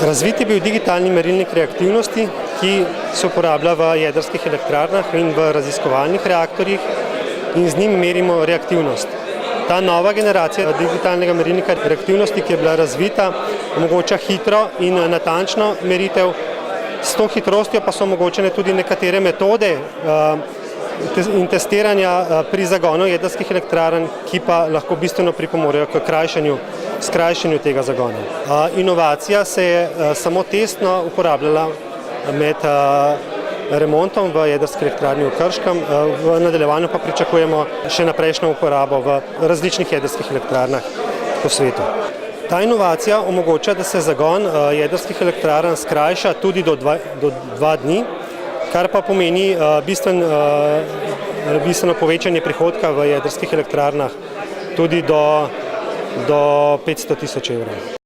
Razvit je bil digitalni merilnik reaktivnosti, ki se uporablja v jedrskih elektrarnah in v raziskovalnih reaktorjih in z njim merimo reaktivnost. Ta nova generacija digitalnega merilnika reaktivnosti, ki je bila razvita, omogoča hitro in natančno meritev. S to hitrostjo pa so omogočene tudi nekatere metode in testiranja pri zagonu jedrskih elektrarn, ki pa lahko bistveno pripomorejo k skrajšanju tega zagona. Inovacija se je samo testno uporabljala med remontom v jedrski elektrarni v Krškem, v nadaljevanju pa pričakujemo še naprejšnjo uporabo v različnih jedrskih elektrarnah po svetu. Ta inovacija omogoča, da se zagon jedrskih elektrarn skrajša tudi do 2 dni, kar pa pomeni bistveno povečanje prihodka v jedrskih elektrarnah tudi do 500 tisoč evrov.